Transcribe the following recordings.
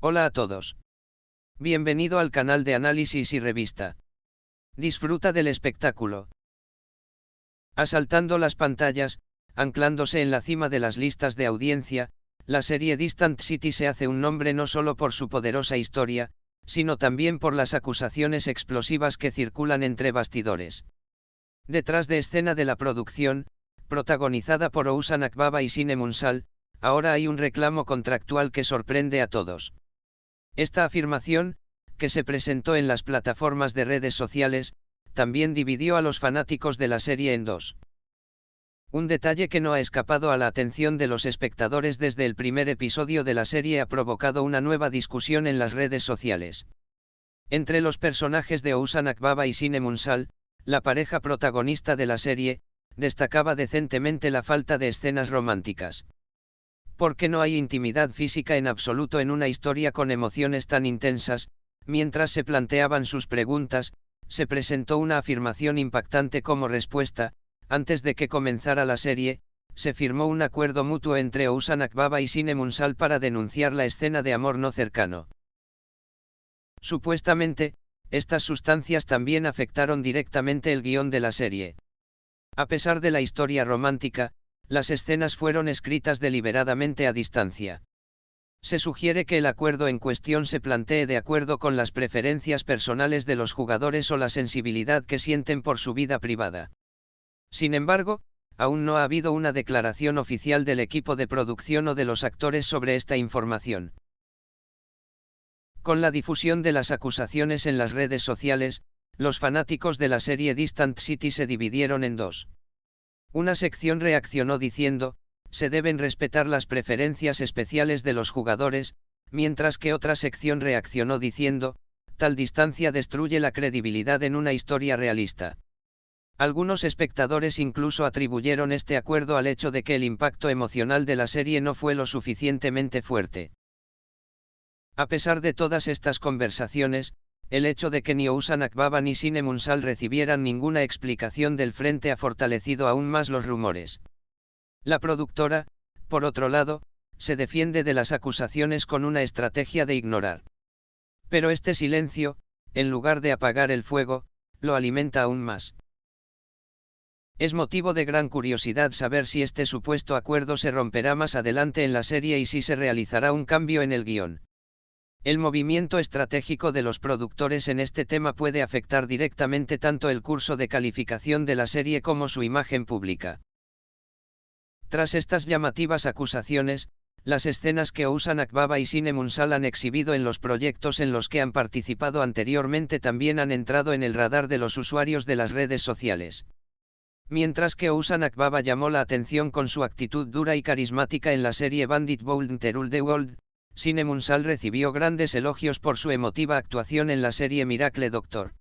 Hola a todos. Bienvenido al canal de análisis y revista. Disfruta del espectáculo. Asaltando las pantallas, anclándose en la cima de las listas de audiencia, la serie Distant City se hace un nombre no solo por su poderosa historia, sino también por las acusaciones explosivas que circulan entre bastidores. Detrás de escena de la producción, protagonizada por Oushan Akbaba y Sine Munsal, ahora hay un reclamo contractual que sorprende a todos. Esta afirmación, que se presentó en las plataformas de redes sociales, también dividió a los fanáticos de la serie en dos. Un detalle que no ha escapado a la atención de los espectadores desde el primer episodio de la serie ha provocado una nueva discusión en las redes sociales. Entre los personajes de Oushan Akbaba y Sine Munsal, la pareja protagonista de la serie, destacaba decentemente la falta de escenas románticas. Porque no hay intimidad física en absoluto en una historia con emociones tan intensas. Mientras se planteaban sus preguntas, se presentó una afirmación impactante como respuesta. Antes de que comenzara la serie, se firmó un acuerdo mutuo entre Oushan Akbaba y Sine Munsal para denunciar la escena de amor no cercano. Supuestamente, estas sustancias también afectaron directamente el guión de la serie. A pesar de la historia romántica, las escenas fueron escritas deliberadamente a distancia. Se sugiere que el acuerdo en cuestión se plantee de acuerdo con las preferencias personales de los jugadores o la sensibilidad que sienten por su vida privada. Sin embargo, aún no ha habido una declaración oficial del equipo de producción o de los actores sobre esta información. Con la difusión de las acusaciones en las redes sociales, los fanáticos de la serie Distant City se dividieron en dos. Una sección reaccionó diciendo, se deben respetar las preferencias especiales de los jugadores, mientras que otra sección reaccionó diciendo, tal distancia destruye la credibilidad en una historia realista. Algunos espectadores incluso atribuyeron este acuerdo al hecho de que el impacto emocional de la serie no fue lo suficientemente fuerte. A pesar de todas estas conversaciones, el hecho de que ni Oushan Akbaba ni Sine Munsal recibieran ninguna explicación del frente ha fortalecido aún más los rumores. La productora, por otro lado, se defiende de las acusaciones con una estrategia de ignorar. Pero este silencio, en lugar de apagar el fuego, lo alimenta aún más. Es motivo de gran curiosidad saber si este supuesto acuerdo se romperá más adelante en la serie y si se realizará un cambio en el guión. El movimiento estratégico de los productores en este tema puede afectar directamente tanto el curso de calificación de la serie como su imagen pública. Tras estas llamativas acusaciones, las escenas que Oushan Akbaba y Sine Munsal han exhibido en los proyectos en los que han participado anteriormente también han entrado en el radar de los usuarios de las redes sociales. Mientras que Oushan Akbaba llamó la atención con su actitud dura y carismática en la serie Bandit Bold Terul the World, Sine Munsal recibió grandes elogios por su emotiva actuación en la serie Miracle Doctor.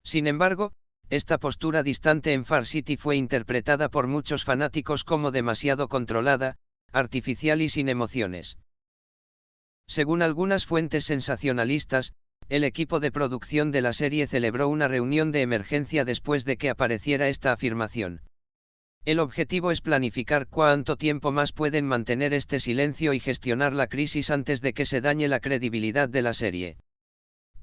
Sin embargo, esta postura distante en Far City fue interpretada por muchos fanáticos como demasiado controlada, artificial y sin emociones. Según algunas fuentes sensacionalistas, el equipo de producción de la serie celebró una reunión de emergencia después de que apareciera esta afirmación. El objetivo es planificar cuánto tiempo más pueden mantener este silencio y gestionar la crisis antes de que se dañe la credibilidad de la serie.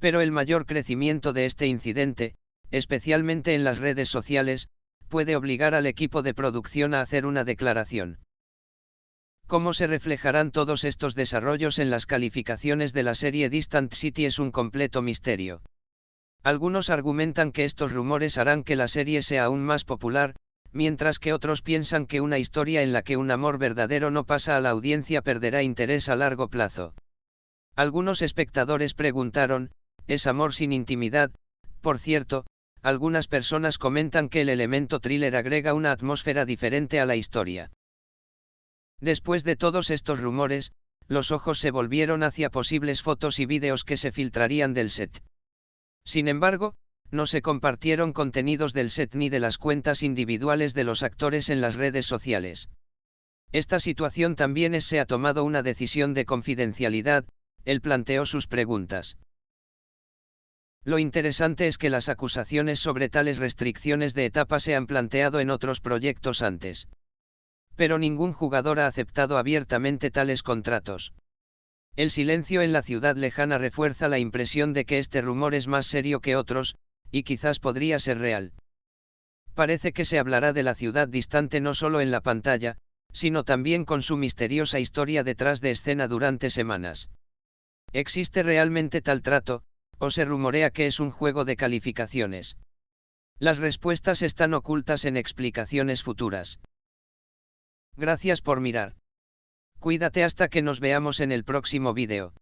Pero el mayor crecimiento de este incidente, especialmente en las redes sociales, puede obligar al equipo de producción a hacer una declaración. Cómo se reflejarán todos estos desarrollos en las calificaciones de la serie Distant City es un completo misterio. Algunos argumentan que estos rumores harán que la serie sea aún más popular, mientras que otros piensan que una historia en la que un amor verdadero no pasa a la audiencia perderá interés a largo plazo. Algunos espectadores preguntaron, ¿es amor sin intimidad? Por cierto, algunas personas comentan que el elemento thriller agrega una atmósfera diferente a la historia. Después de todos estos rumores, los ojos se volvieron hacia posibles fotos y vídeos que se filtrarían del set. Sin embargo, no se compartieron contenidos del set ni de las cuentas individuales de los actores en las redes sociales. Esta situación también se ha tomado una decisión de confidencialidad, él planteó sus preguntas. Lo interesante es que las acusaciones sobre tales restricciones de etapa se han planteado en otros proyectos antes. Pero ningún jugador ha aceptado abiertamente tales contratos. El silencio en la ciudad lejana refuerza la impresión de que este rumor es más serio que otros, y quizás podría ser real. Parece que se hablará de la ciudad distante no solo en la pantalla, sino también con su misteriosa historia detrás de escena durante semanas. ¿Existe realmente tal trato, o se rumorea que es un juego de calificaciones? Las respuestas están ocultas en explicaciones futuras. Gracias por mirar. Cuídate hasta que nos veamos en el próximo vídeo.